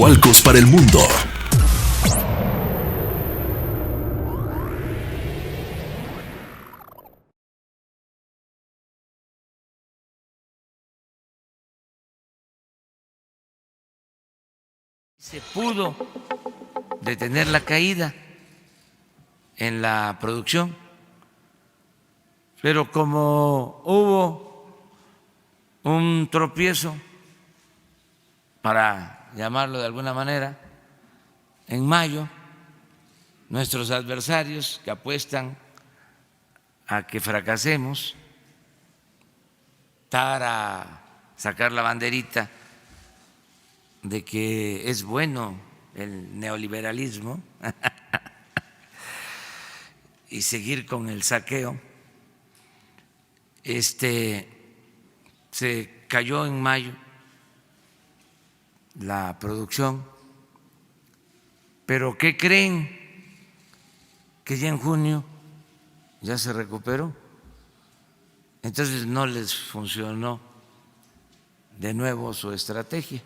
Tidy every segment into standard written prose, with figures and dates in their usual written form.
Coatzacoalcos para el mundo. Se pudo detener la caída en la producción, pero como hubo un tropiezo, para llamarlo de alguna manera, en mayo, nuestros adversarios que apuestan a que fracasemos para sacar la banderita de que es bueno el neoliberalismo y seguir con el saqueo, se cayó en mayo la producción, pero ¿qué creen? Que ya en junio ya se recuperó. Entonces no les funcionó de nuevo su estrategia.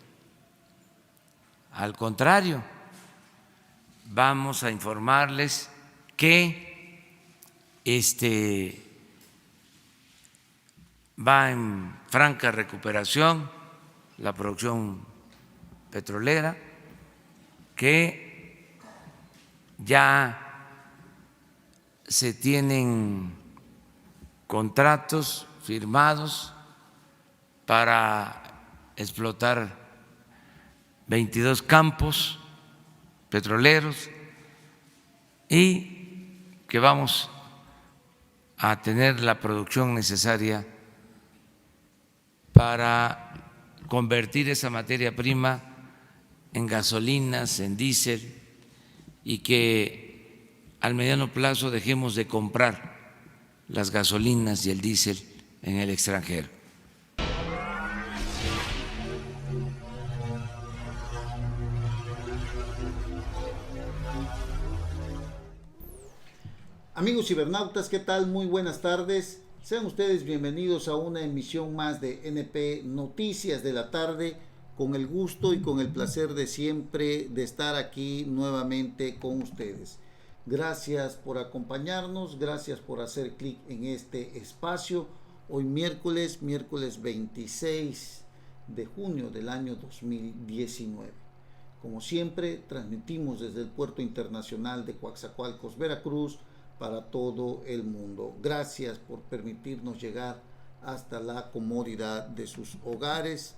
Al contrario, vamos a informarles que va en franca recuperación la producción petrolera, que ya se tienen contratos firmados para explotar 22 campos petroleros y que vamos a tener la producción necesaria para convertir esa materia prima en gasolinas, en diésel, y que al mediano plazo dejemos de comprar las gasolinas y el diésel en el extranjero. Amigos cibernautas, ¿qué tal? Muy buenas tardes. Sean ustedes bienvenidos a una emisión más de NP Noticias de la tarde, con el gusto y con el placer de siempre de estar aquí nuevamente con ustedes. Gracias por acompañarnos, gracias por hacer clic en este espacio. Hoy miércoles 26 de junio del año 2019. Como siempre, transmitimos desde el Puerto Internacional de Coatzacoalcos, Veracruz, para todo el mundo. Gracias por permitirnos llegar hasta la comodidad de sus hogares,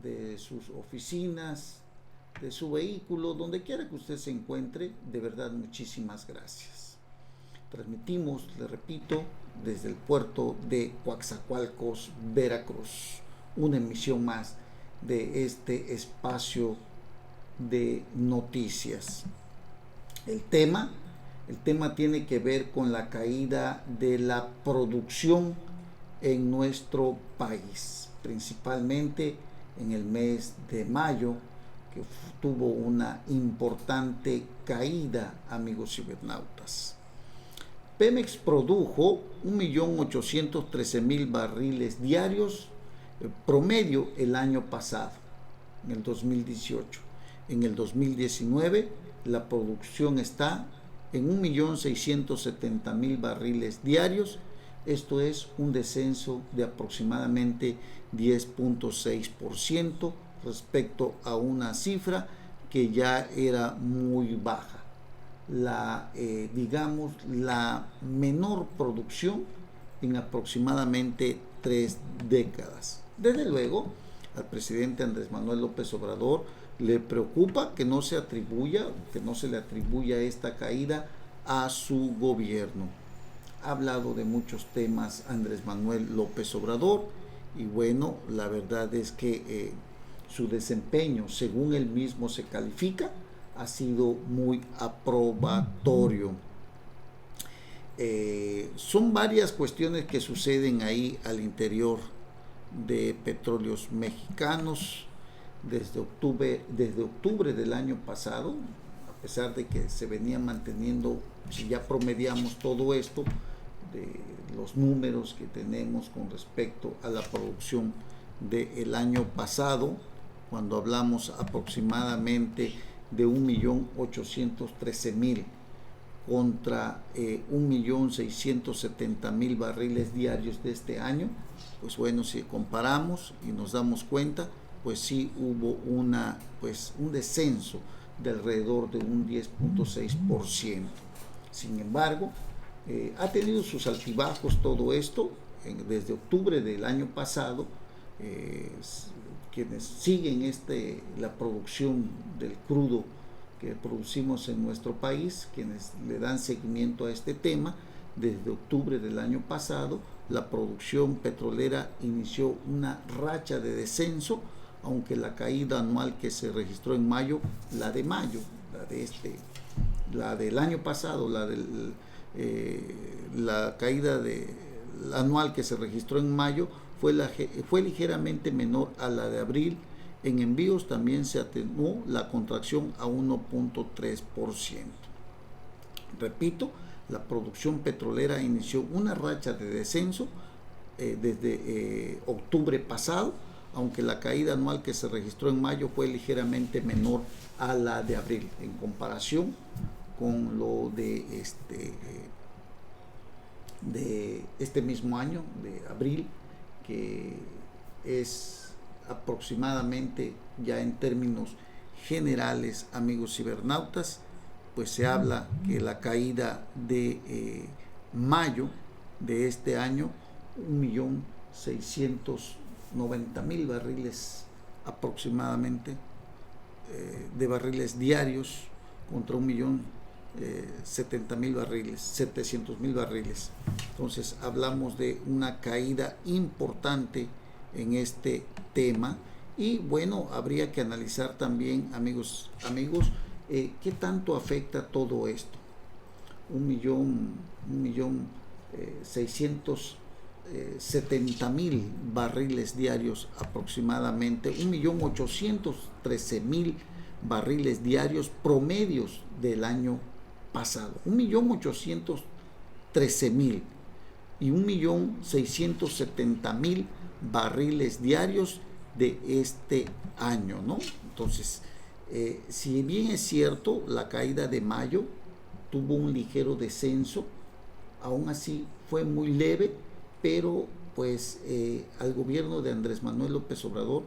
de sus oficinas, de su vehículo, donde quiera que usted se encuentre. De verdad, muchísimas gracias. Transmitimos, le repito, desde el puerto de Coatzacoalcos, Veracruz, una emisión más de este espacio de noticias. El tema tiene que ver con la caída de la producción en nuestro país, principalmente en el mes de mayo, que tuvo una importante caída, amigos cibernautas. Pemex produjo 1.813.000 barriles diarios promedio el año pasado, en el 2018. En el 2019 la producción está en 1.670.000 barriles diarios. Esto es un descenso de aproximadamente 10.6% respecto a una cifra que ya era muy baja. La menor producción en aproximadamente 3 décadas. Desde luego, al presidente Andrés Manuel López Obrador le preocupa que no se le atribuya esta caída a su gobierno. Ha hablado de muchos temas Andrés Manuel López Obrador, y bueno, la verdad es que su desempeño, según él mismo se califica, ha sido muy aprobatorio. Son varias cuestiones que suceden ahí al interior de Petróleos Mexicanos. Desde octubre del año pasado, a pesar de que se venía manteniendo, si ya promediamos todo esto, de los números que tenemos con respecto a la producción del año pasado, cuando hablamos aproximadamente de 1.813.000 contra 1.670.000 barriles diarios de este año. Pues bueno, si comparamos y nos damos cuenta, pues sí hubo un descenso de alrededor de un 10.6%. Sin embargo, ha tenido sus altibajos todo esto. Desde octubre del año pasado, quienes siguen la producción del crudo que producimos en nuestro país, quienes le dan seguimiento a este tema, desde octubre del año pasado, la producción petrolera inició una racha de descenso, aunque la caída anual que se registró en mayo, la del año pasado, la caída anual que se registró en mayo fue ligeramente menor a la de abril. En envíos también se atenuó la contracción a 1.3%. Repito, la producción petrolera inició una racha de descenso desde octubre pasado, aunque la caída anual que se registró en mayo fue ligeramente menor a la de abril, en comparación con lo de este mismo año, de abril, que es aproximadamente, ya en términos generales, amigos cibernautas, pues se habla que la caída de mayo de este año, 1.690.000 barriles aproximadamente de barriles diarios contra 1.070.000 barriles, 700.000 barriles. Entonces hablamos de una caída importante en este tema. Y bueno, habría que analizar también, amigos, qué tanto afecta todo esto. 1.670.000 barriles diarios aproximadamente, 1.813.000 barriles diarios promedios del año pasado, 1.813.000 y 1.670.000 barriles diarios de este año, ¿no? Entonces, si bien es cierto, la caída de mayo tuvo un ligero descenso, aún así fue muy leve, pero pues al gobierno de Andrés Manuel López Obrador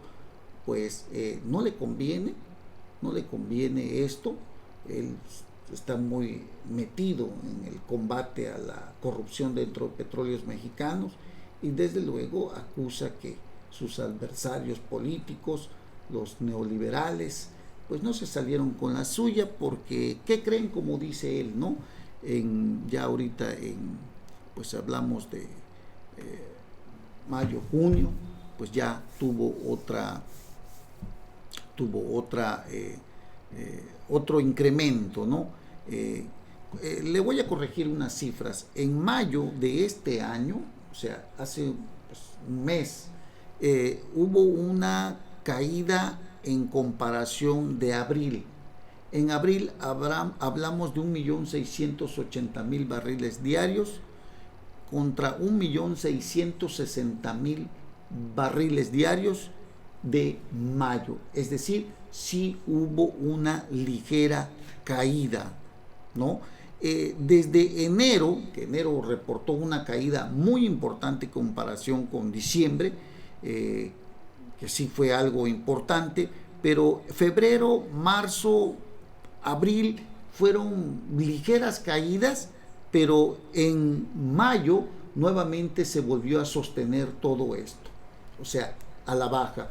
pues no le conviene esto. Él está muy metido en el combate a la corrupción dentro de Petróleos Mexicanos, y desde luego acusa que sus adversarios políticos, los neoliberales, pues no se salieron con la suya, porque ¿qué creen? Como dice él, ¿no? Ya ahorita pues hablamos de mayo, junio, pues ya tuvo otro incremento, ¿no? Le voy a corregir unas cifras. En mayo de este año, o sea, hace un mes, hubo una caída en comparación de abril. En abril hablamos de 1.680.000 barriles diarios contra 1.660.000 barriles diarios de mayo. Es decir, sí hubo una ligera caída, ¿no? Desde enero, que enero reportó una caída muy importante en comparación con diciembre, que sí fue algo importante, pero febrero, marzo, abril fueron ligeras caídas, pero en mayo nuevamente se volvió a sostener todo esto, o sea, a la baja,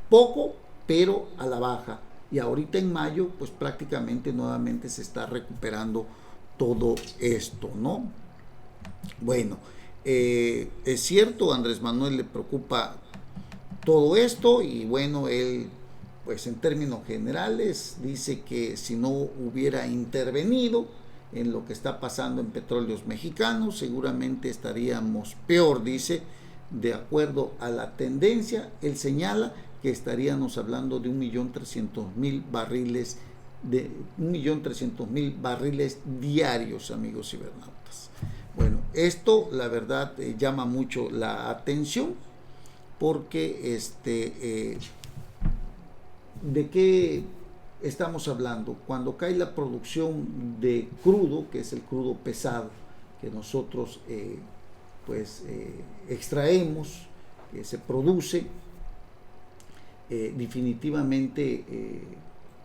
poco, pero a la baja. Y ahorita en mayo, pues prácticamente nuevamente se está recuperando todo esto, ¿no? Bueno, es cierto, a Andrés Manuel le preocupa todo esto, y bueno, él, pues en términos generales, dice que si no hubiera intervenido en lo que está pasando en Petróleos Mexicanos, seguramente estaríamos peor, dice. De acuerdo a la tendencia, él señala que estaríamos hablando de 1.300.000 barriles, de 1.300.000 barriles diarios, amigos cibernautas. Bueno, esto la verdad llama mucho la atención, porque ¿de qué estamos hablando? Cuando cae la producción de crudo, que es el crudo pesado, que nosotros extraemos, que se produce, definitivamente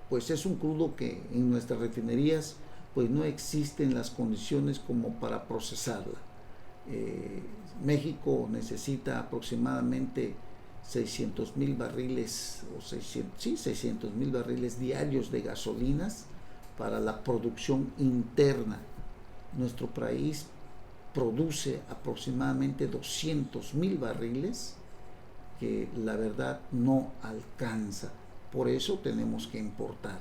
pues es un crudo que en nuestras refinerías pues no existen las condiciones como para procesarla. México necesita aproximadamente 600,000 barriles, 600,000 barriles diarios de gasolinas para la producción interna. Nuestro país produce aproximadamente 200,000 barriles, que la verdad no alcanza. Por eso tenemos que importar.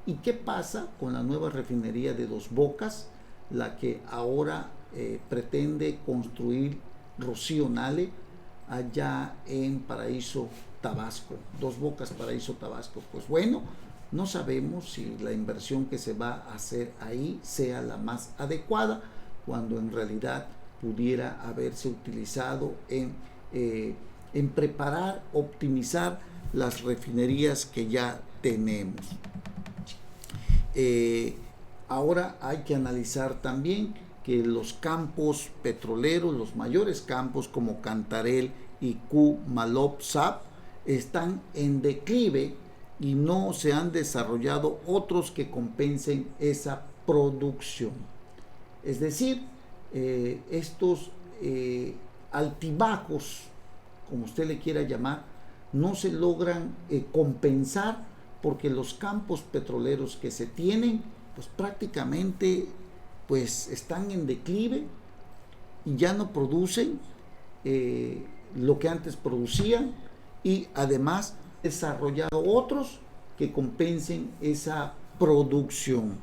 ¿Y qué pasa con la nueva refinería de Dos Bocas, la que ahora pretende construir Rocío Nale allá en Paraíso, Tabasco? Dos Bocas, Paraíso, Tabasco. Pues bueno, no sabemos si la inversión que se va a hacer ahí sea la más adecuada, cuando en realidad pudiera haberse utilizado en preparar, optimizar las refinerías que ya tenemos. Ahora hay que analizar también que los campos petroleros, los mayores campos como Cantarell y Ku-Maloob-Zaap, están en declive y no se han desarrollado otros que compensen esa producción. Es decir, estos altibajos, como usted le quiera llamar, no se logran compensar, porque los campos petroleros que se tienen pues prácticamente pues están en declive y ya no producen lo que antes producían, y además desarrollado otros que compensen esa producción.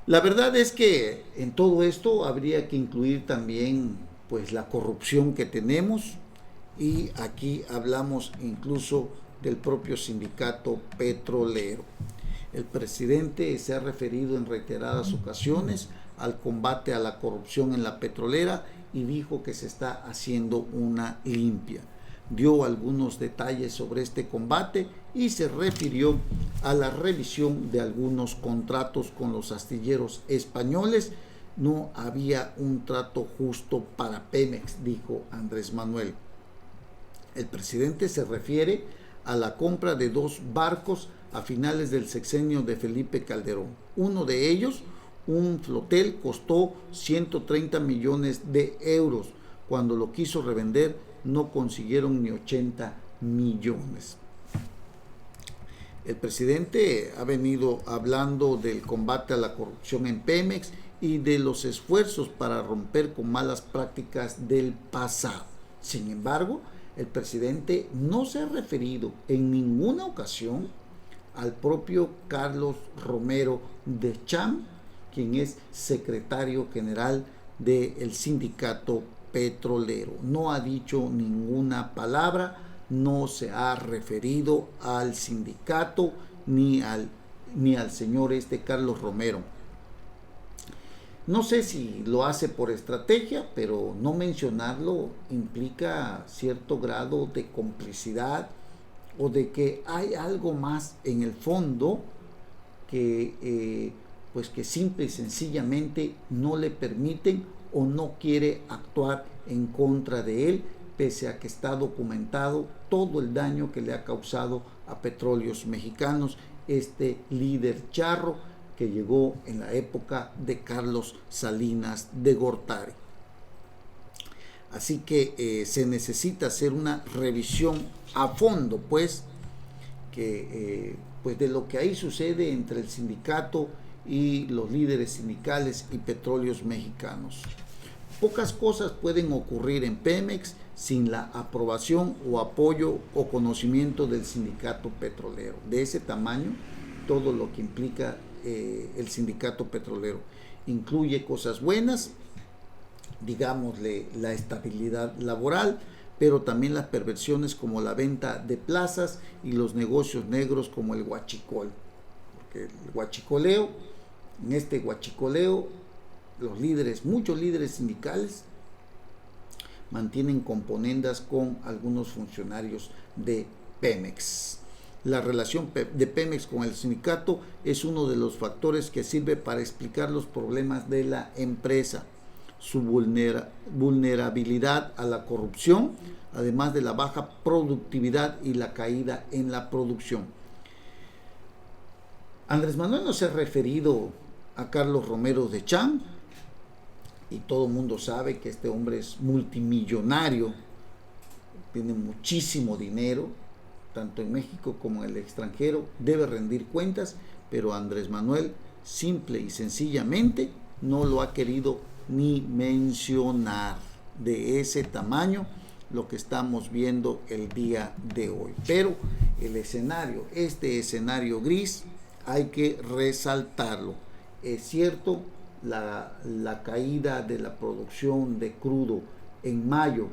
La verdad es que en todo esto habría que incluir también pues la corrupción que tenemos, y aquí hablamos incluso del propio sindicato petrolero. El presidente se ha referido en reiteradas ocasiones al combate a la corrupción en la petrolera y dijo que se está haciendo una limpia. Dio algunos detalles sobre este combate y se refirió a la revisión de algunos contratos con los astilleros españoles. No había un trato justo para Pemex, dijo Andrés Manuel. El presidente se refiere a la compra de 2 barcos a finales del sexenio de Felipe Calderón. Uno de ellos, un flotel, costó 130 millones de euros. Cuando lo quiso revender, no consiguieron ni 80 millones. El presidente ha venido hablando del combate a la corrupción en Pemex y de los esfuerzos para romper con malas prácticas del pasado. Sin embargo, el presidente no se ha referido en ninguna ocasión al propio Carlos Romero Deschamps, quien es secretario general del sindicato petrolero. No ha dicho ninguna palabra, no se ha referido al sindicato ni al señor Carlos Romero. No sé si lo hace por estrategia, pero no mencionarlo implica cierto grado de complicidad, o de que hay algo más en el fondo que pues que simple y sencillamente no le permiten o no quiere actuar en contra de él, pese a que está documentado todo el daño que le ha causado a Petróleos Mexicanos este líder charro que llegó en la época de Carlos Salinas de Gortari. Así que se necesita hacer una revisión a fondo, pues de lo que ahí sucede entre el sindicato y los líderes sindicales y Petróleos Mexicanos. Pocas cosas pueden ocurrir en Pemex sin la aprobación o apoyo o conocimiento del sindicato petrolero. De ese tamaño, todo lo que implica el sindicato petrolero incluye cosas buenas, digámosle la estabilidad laboral, pero también las perversiones como la venta de plazas y los negocios negros como el huachicol. Porque el huachicoleo, en este huachicoleo, los líderes, muchos líderes sindicales mantienen componendas con algunos funcionarios de Pemex. La relación de Pemex con el sindicato es uno de los factores que sirve para explicar los problemas de la empresa, su vulnerabilidad a la corrupción, además de la baja productividad y la caída en la producción. Andrés Manuel no se ha referido a Carlos Romero de Champ, y todo el mundo sabe que este hombre es multimillonario, tiene muchísimo dinero, tanto en México como en el extranjero, debe rendir cuentas, pero Andrés Manuel simple y sencillamente no lo ha querido ni mencionar. De ese tamaño lo que estamos viendo el día de hoy. Pero el escenario, este escenario gris, hay que resaltarlo. Es cierto, la caída de la producción de crudo en mayo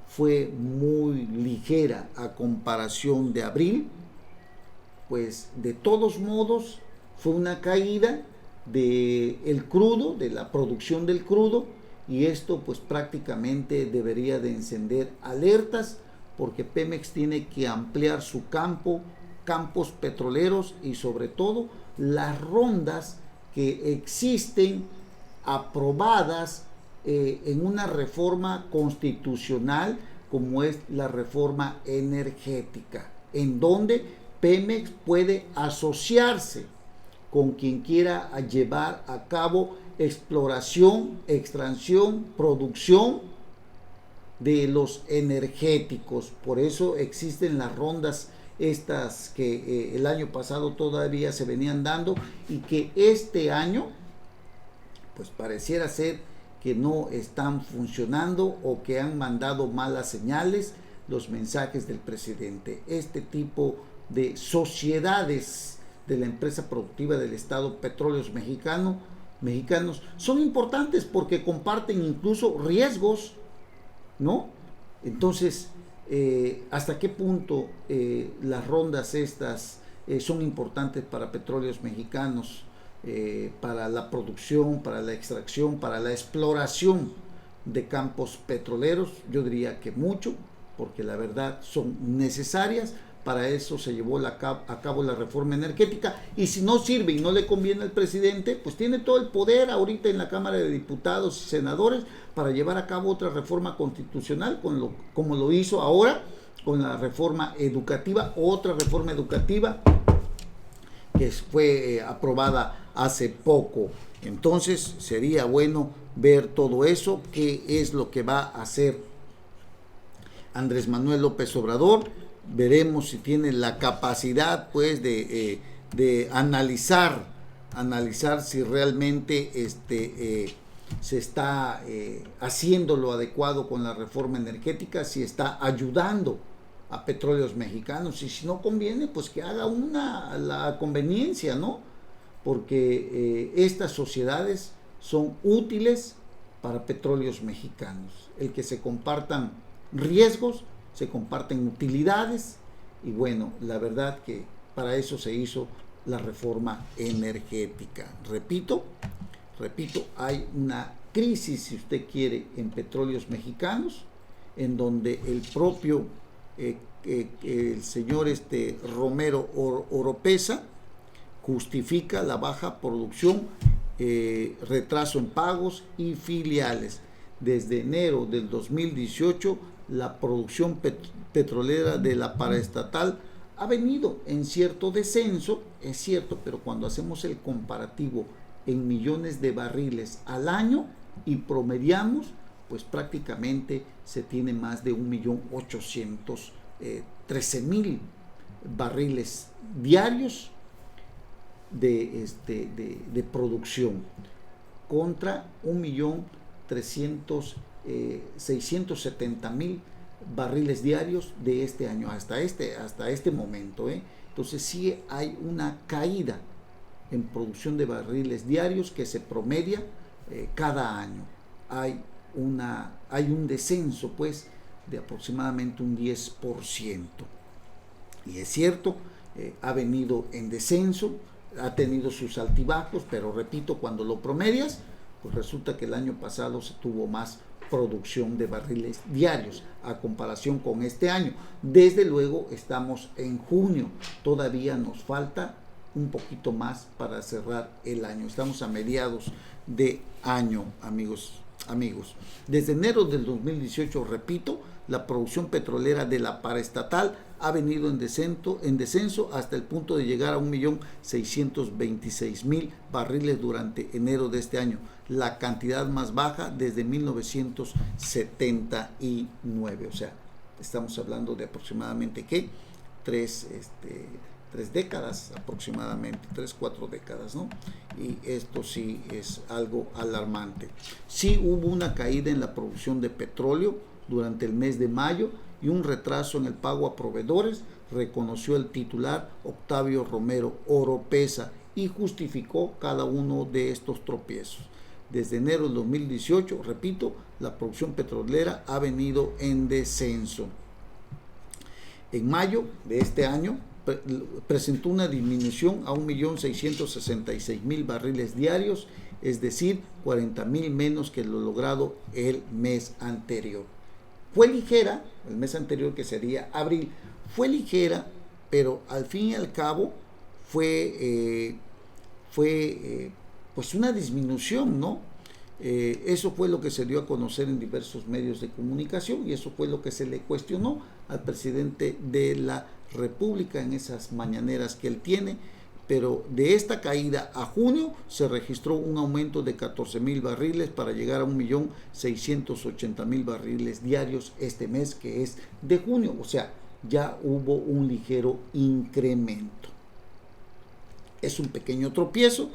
fue muy ligera a comparación de abril, pues de todos modos fue una caída del crudo, de la producción del crudo, y esto pues prácticamente debería de encender alertas, porque Pemex tiene que ampliar su campos petroleros, y sobre todo las rondas que existen aprobadas en una reforma constitucional como es la reforma energética, en donde Pemex puede asociarse con quien quiera llevar a cabo exploración, extracción, producción de los energéticos. Por eso existen las rondas estas que el año pasado todavía se venían dando, y que este año pues pareciera ser que no están funcionando, o que han mandado malas señales los mensajes del presidente. Este tipo de sociedades de la empresa productiva del Estado, Petróleos Mexicanos, son importantes porque comparten incluso riesgos, ¿no? Entonces, ¿hasta qué punto las rondas estas son importantes para Petróleos Mexicanos? Para la producción, para la extracción, para la exploración de campos petroleros. Yo diría que mucho, porque la verdad son necesarias. Para eso se llevó a cabo la reforma energética, y si no sirve y no le conviene al presidente, pues tiene todo el poder ahorita en la Cámara de Diputados y Senadores para llevar a cabo otra reforma constitucional, como lo hizo ahora con la reforma educativa, otra reforma educativa que fue aprobada hace poco. Entonces sería bueno ver todo eso, qué es lo que va a hacer Andrés Manuel López Obrador. Veremos si tiene la capacidad pues de analizar si realmente se está haciendo lo adecuado con la reforma energética, si está ayudando a Petróleos Mexicanos, y si no conviene, pues que haga la conveniencia, ¿no? Porque estas sociedades son útiles para Petróleos Mexicanos. El que se compartan riesgos, se comparten utilidades, y bueno, la verdad que para eso se hizo la reforma energética. Repito, hay una crisis, si usted quiere, en Petróleos Mexicanos, en donde el propio el señor Romero Oropesa justifica la baja producción, retraso en pagos y filiales. Desde enero del 2018, la producción petrolera de la paraestatal ha venido en cierto descenso, es cierto, pero cuando hacemos el comparativo en millones de barriles al año y promediamos, pues prácticamente se tiene más de 1.813.000 barriles diarios de producción, contra 1.670.000 barriles diarios de este año hasta este momento. Entonces sí hay una caída en producción de barriles diarios que se promedia cada año. Hay un descenso pues de aproximadamente un 10%, y es cierto, ha venido en descenso, ha tenido sus altibajos, pero repito, cuando lo promedias, pues resulta que el año pasado se tuvo más producción de barriles diarios a comparación con este año. Desde luego estamos en junio, todavía nos falta un poquito más para cerrar el año. Estamos a mediados de año, amigos. Desde enero del 2018, repito, la producción petrolera de la paraestatal ha venido en descenso hasta el punto de llegar a 1.626.000 barriles durante enero de este año, la cantidad más baja desde 1979. O sea, estamos hablando de aproximadamente tres décadas, aproximadamente 4 décadas, ¿no? Y esto sí es algo alarmante. Sí hubo una caída en la producción de petróleo durante el mes de mayo y un retraso en el pago a proveedores, reconoció el titular Octavio Romero Oropesa y justificó cada uno de estos tropiezos. Desde enero del 2018, repito, la producción petrolera ha venido en descenso. En mayo de este año presentó una disminución a 1.666.000 barriles diarios, es decir, 40.000 menos que lo logrado el mes anterior. Fue ligera, el mes anterior que sería abril, fue ligera, pero al fin y al cabo fue pues una disminución, ¿no? Eso fue lo que se dio a conocer en diversos medios de comunicación y eso fue lo que se le cuestionó al presidente de la República en esas mañaneras que él tiene, pero de esta caída a junio se registró un aumento de 14.000 barriles para llegar a 1.680.000 barriles diarios este mes que es de junio, o sea, ya hubo un ligero incremento. Es un pequeño tropiezo,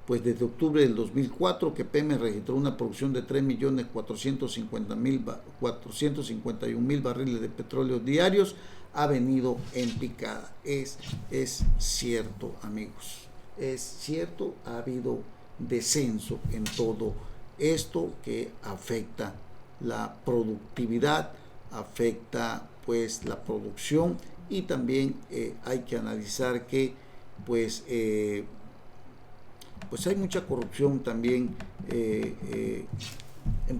pues desde octubre del 2004 que Pemex registró una producción de 3.451.000 barriles de petróleo diarios, ha venido en picada. Es cierto, amigos, es cierto, ha habido descenso en todo esto que afecta la productividad, afecta pues la producción y también hay que analizar que pues hay mucha corrupción también en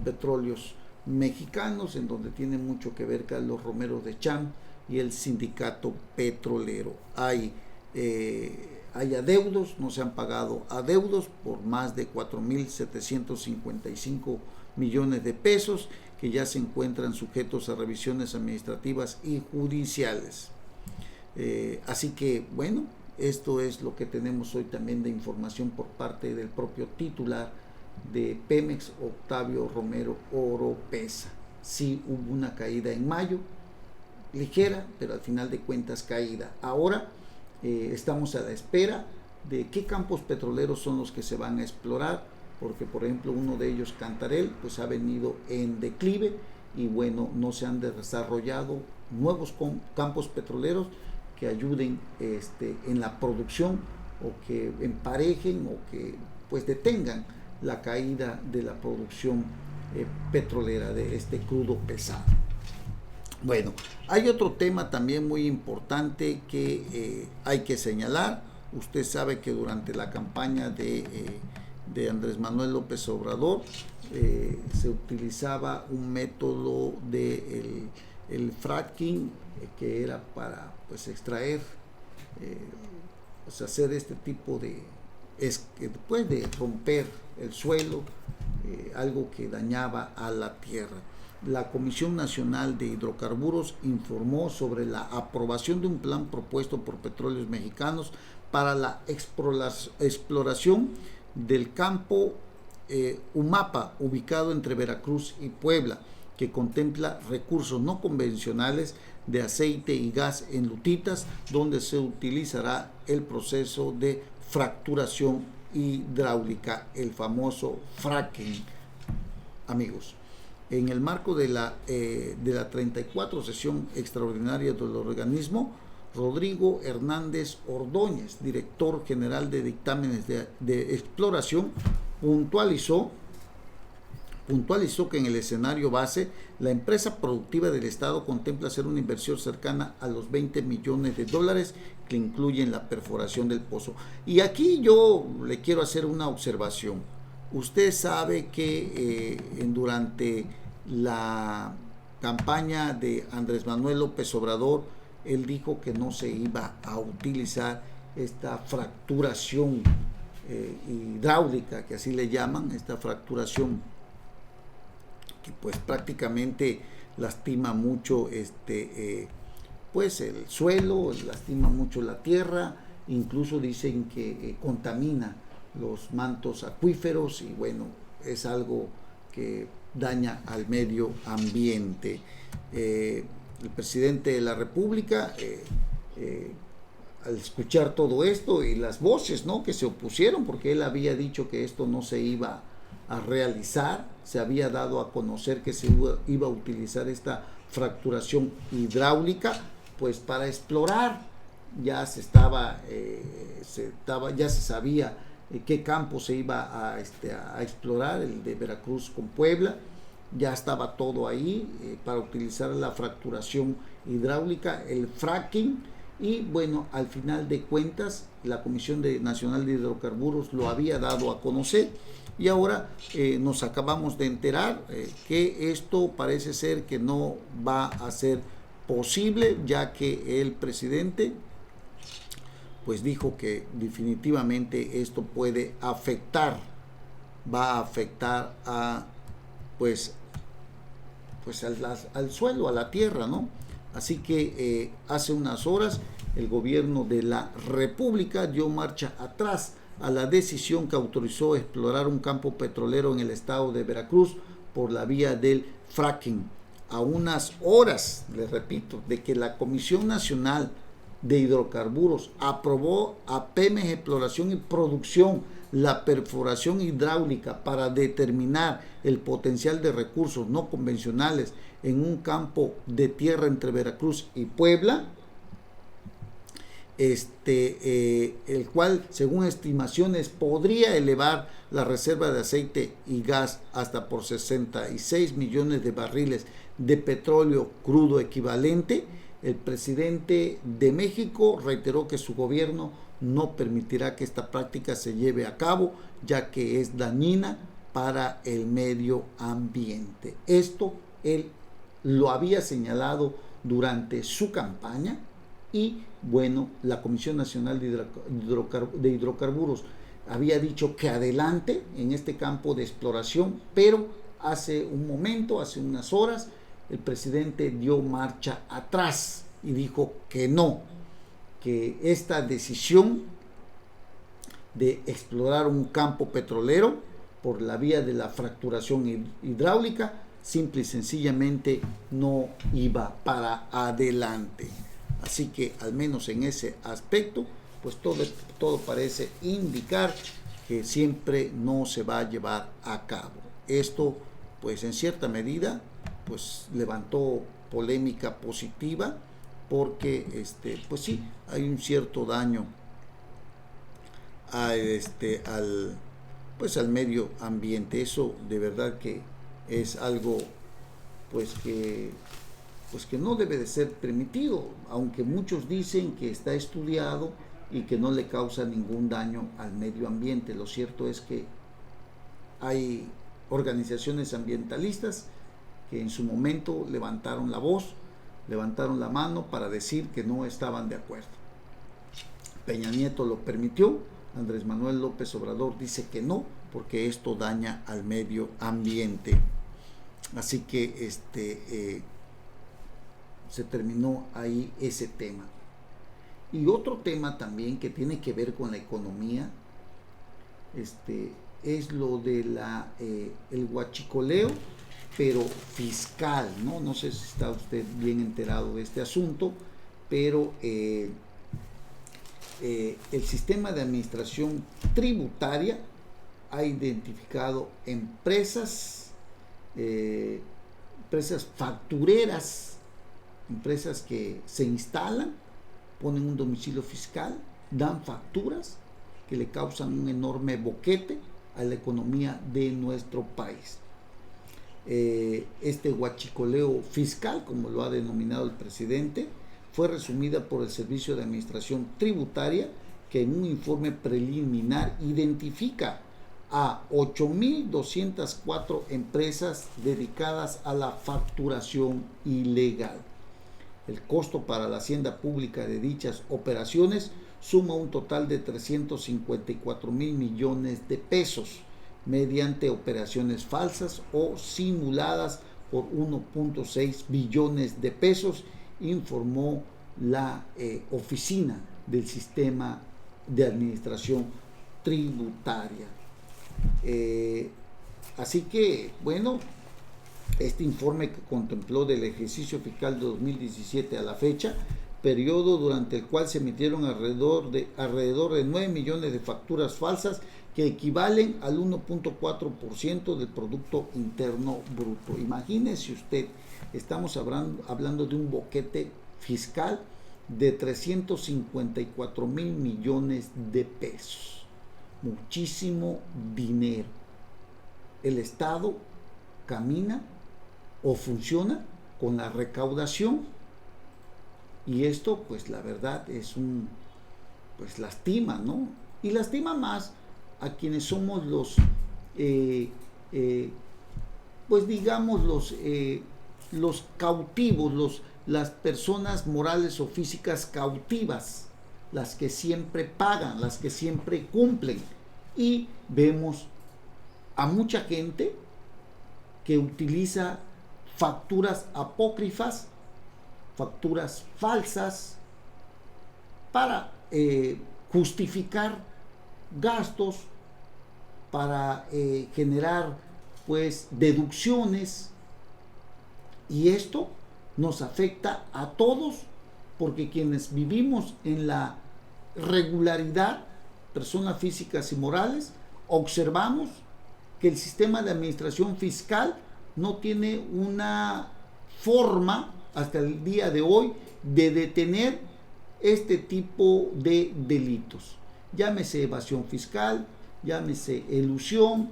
petróleos mexicanos, en donde tiene mucho que ver Carlos Romero de Champ y el sindicato petrolero. Hay adeudos, no se han pagado adeudos por más de 4.755 millones de pesos que ya se encuentran sujetos a revisiones administrativas y judiciales. Así que, bueno, esto es lo que tenemos hoy también de información por parte del propio titular de Pemex, Octavio Romero Oropesa. Sí hubo una caída en mayo, ligera, pero al final de cuentas caída. Ahora estamos a la espera de qué campos petroleros son los que se van a explorar, porque por ejemplo uno de ellos, Cantarell, pues ha venido en declive y bueno, no se han desarrollado nuevos campos petroleros que ayuden en la producción o que emparejen o que pues detengan la caída de la producción petrolera de este crudo pesado. Bueno, hay otro tema también muy importante que hay que señalar. Usted sabe que durante la campaña de Andrés Manuel López Obrador se utilizaba un método de el fracking que era para pues extraer, hacer este tipo después de romper el suelo, algo que dañaba a la tierra. La Comisión Nacional de Hidrocarburos informó sobre la aprobación de un plan propuesto por Petróleos Mexicanos para la exploración del campo Umapa, ubicado entre Veracruz y Puebla, que contempla recursos no convencionales de aceite y gas en lutitas, donde se utilizará el proceso de fracturación hidráulica, el famoso fracking, amigos. En el marco de la 34 sesión extraordinaria del organismo, Rodrigo Hernández Ordóñez, director general de dictámenes de exploración, puntualizó que en el escenario base la empresa productiva del Estado contempla hacer una inversión cercana a los $20 millones que incluyen la perforación del pozo. Y aquí yo le quiero hacer una observación. Usted sabe que durante la campaña de Andrés Manuel López Obrador, él dijo que no se iba a utilizar esta fracturación hidráulica, que así le llaman, esta fracturación que pues prácticamente lastima mucho pues el suelo, lastima mucho la tierra, incluso dicen que contamina los mantos acuíferos y bueno, es algo que daña al medio ambiente. El presidente de la República, al escuchar todo esto y las voces, ¿no?, que se opusieron, porque él había dicho que esto no se iba a realizar, se había dado a conocer que se iba a utilizar esta fracturación hidráulica pues para explorar. Ya se sabía qué campo se iba a explorar, el de Veracruz con Puebla, ya estaba todo ahí para utilizar la fracturación hidráulica, el fracking. Y bueno, al final de cuentas la Comisión Nacional de Hidrocarburos lo había dado a conocer y ahora nos acabamos de enterar que esto parece ser que no va a ser posible, ya que el presidente pues dijo que definitivamente esto puede afectar, va a afectar a pues al suelo, a la tierra, ¿no? Así que hace unas horas el gobierno de la República dio marcha atrás a la decisión que autorizó explorar un campo petrolero en el estado de Veracruz por la vía del fracking. A unas horas, les repito, de que la Comisión Nacional de Hidrocarburos aprobó a Pemex Exploración y Producción la perforación hidráulica para determinar el potencial de recursos no convencionales en un campo de tierra entre Veracruz y Puebla, el cual, según estimaciones, podría elevar la reserva de aceite y gas hasta por 66 millones de barriles de petróleo crudo equivalente. El presidente de México reiteró que su gobierno no permitirá que esta práctica se lleve a cabo, ya que es dañina para el medio ambiente. Esto él lo había señalado durante su campaña y bueno, la Comisión Nacional de Hidrocarburos había dicho que adelante en este campo de exploración, pero hace un momento, hace unas horas, el presidente dio marcha atrás y dijo que no, que esta decisión de explorar un campo petrolero por la vía de la fracturación hidráulica simple y sencillamente no iba para adelante. Así que al menos en ese aspecto pues todo parece indicar que siempre no se va a llevar a cabo. Esto pues en cierta medida pues levantó polémica positiva porque pues sí, hay un cierto daño a al medio ambiente. Eso de verdad que es algo pues que no debe de ser permitido, aunque muchos dicen que está estudiado y que no le causa ningún daño al medio ambiente. Lo cierto es que hay organizaciones ambientalistas que en su momento levantaron la voz, levantaron la mano para decir que no estaban de acuerdo. Peña Nieto lo permitió, Andrés Manuel López Obrador dice que no, porque esto daña al medio ambiente. Así que se terminó ahí ese tema. Y otro tema también que tiene que ver con la economía, es lo de el huachicoleo, pero fiscal, ¿no? No sé si está usted bien enterado de este asunto, pero el sistema de administración tributaria ha identificado empresas factureras, empresas que se instalan, ponen un domicilio fiscal, dan facturas que le causan un enorme boquete a la economía de nuestro país. Este huachicoleo fiscal, como lo ha denominado el presidente, fue resumida por el Servicio de Administración Tributaria, que en un informe preliminar identifica a 8.204 empresas dedicadas a la facturación ilegal. El costo para la hacienda pública de dichas operaciones suma un total de 354.000 millones de pesos mediante operaciones falsas o simuladas por 1.6 billones de pesos, informó la Oficina del Sistema de Administración Tributaria. Así que, bueno, este informe que contempló del ejercicio fiscal de 2017 a la fecha, periodo durante el cual se emitieron alrededor de 9 millones de facturas falsas que equivalen al 1.4% del Producto Interno Bruto. Imagínese usted, estamos hablando de un boquete fiscal de 354.000 millones de pesos. Muchísimo dinero. El Estado camina o funciona con la recaudación, y esto pues la verdad es pues lastima, ¿no? Y lastima más a quienes somos los pues digamos los cautivos, las personas morales o físicas cautivas, las que siempre pagan, las que siempre cumplen. Y vemos a mucha gente que utiliza facturas apócrifas, facturas falsas, para justificar gastos, para generar pues deducciones, y esto nos afecta a todos, porque quienes vivimos en la regularidad, personas físicas y morales, observamos que el sistema de administración fiscal no tiene una forma hasta el día de hoy de detener este tipo de delitos. Llámese evasión fiscal, llámese elusión,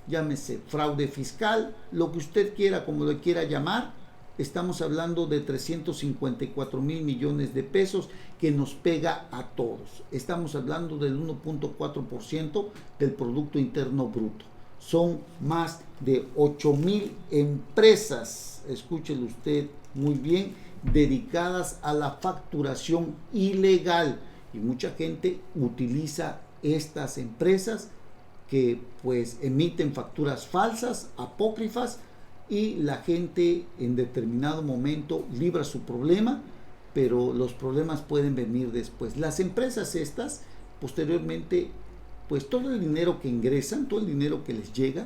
llámese fraude fiscal, lo que usted quiera, como lo quiera llamar. Estamos hablando de 354.000 millones de pesos que nos pega a todos. Estamos hablando del 1.4% del Producto Interno Bruto. Son más de 8.000 empresas, escúchelo usted muy bien, dedicadas a la facturación ilegal. Y mucha gente utiliza estas empresas que pues emiten facturas falsas, apócrifas, y la gente en determinado momento libra su problema, pero los problemas pueden venir después. Las empresas estas, posteriormente, pues todo el dinero que ingresan, todo el dinero que les llega,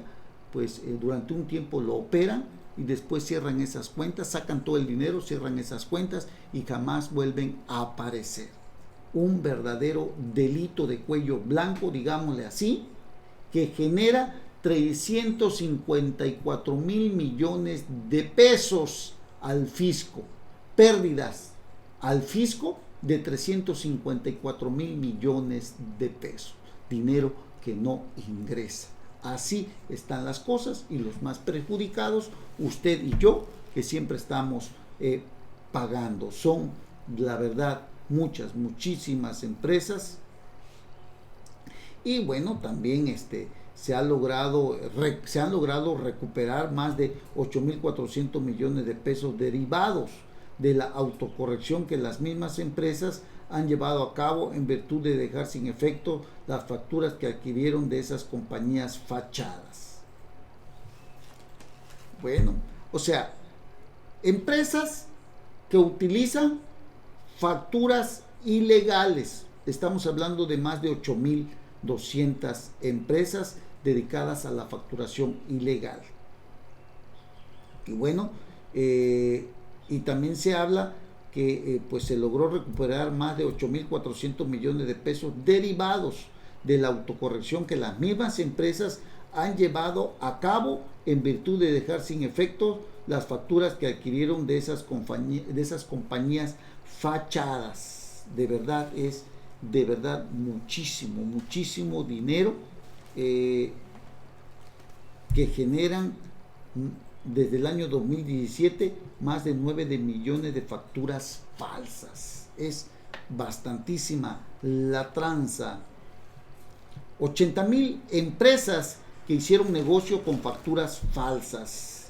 pues durante un tiempo lo operan y después cierran esas cuentas, sacan todo el dinero, cierran esas cuentas y jamás vuelven a aparecer. Un verdadero delito de cuello blanco, digámosle así, que genera 354.000 millones de pesos al fisco, pérdidas al fisco de 354.000 millones de pesos, dinero que no ingresa. Así están las cosas, y los más perjudicados, usted y yo, que siempre estamos pagando. Son, la verdad, muchísimas empresas. Y bueno, también se han logrado recuperar más de 8.400 millones de pesos derivados de la autocorrección que las mismas empresas han llevado a cabo en virtud de dejar sin efecto las facturas que adquirieron de esas compañías fachadas. Bueno, o sea, empresas que utilizan facturas ilegales. Estamos hablando de más de 8.200 empresas dedicadas a la facturación ilegal. Y bueno, y también se habla que pues se logró recuperar más de 8.400 millones de pesos derivados de la autocorrección que las mismas empresas han llevado a cabo en virtud de dejar sin efecto las facturas que adquirieron de esas compañías fachadas. De verdad, es de verdad muchísimo dinero que generan desde el año 2017 más de 9 millones de facturas falsas. Es bastantísima la tranza. 80,000 empresas que hicieron negocio con facturas falsas.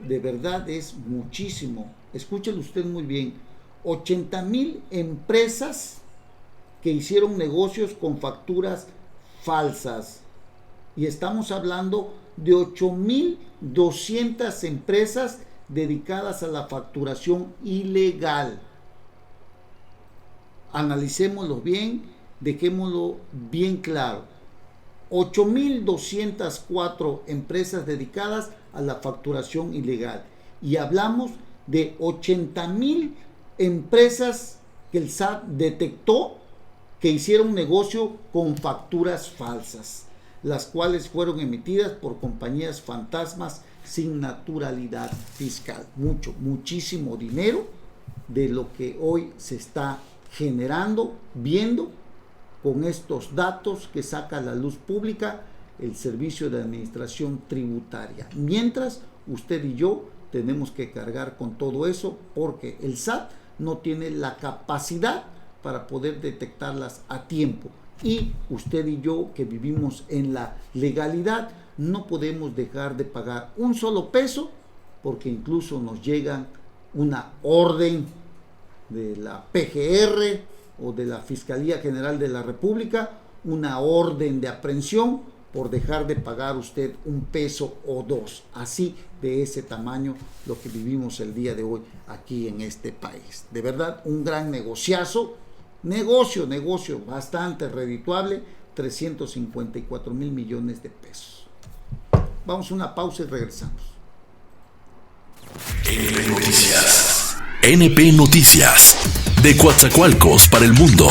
De verdad es muchísimo. Escúchelo usted muy bien. 80,000 empresas que hicieron negocios con facturas falsas. Y estamos hablando de 8,200 empresas dedicadas a la facturación ilegal. Analicémoslo bien, dejémoslo bien claro. 8,204 empresas dedicadas a la facturación ilegal. Y hablamos de 80,000 empresas que el SAT detectó que hicieron negocio con facturas falsas, las cuales fueron emitidas por compañías fantasmas sin naturalidad fiscal. Muchísimo dinero de lo que hoy se está generando, viendo con estos datos que saca a la luz pública el Servicio de Administración Tributaria. Mientras usted y yo tenemos que cargar con todo eso porque el SAT no tiene la capacidad para poder detectarlas a tiempo. Y usted y yo que vivimos en la legalidad no podemos dejar de pagar un solo peso porque incluso nos llega una orden de la PGR o de la Fiscalía General de la República, una orden de aprehensión por dejar de pagar usted un peso o dos. Así de ese tamaño lo que vivimos el día de hoy aquí en este país. De verdad, un gran negocio bastante redituable, 354,000 millones de pesos. Vamos a una pausa y regresamos. NP Noticias. NP Noticias. De Coatzacoalcos para el mundo.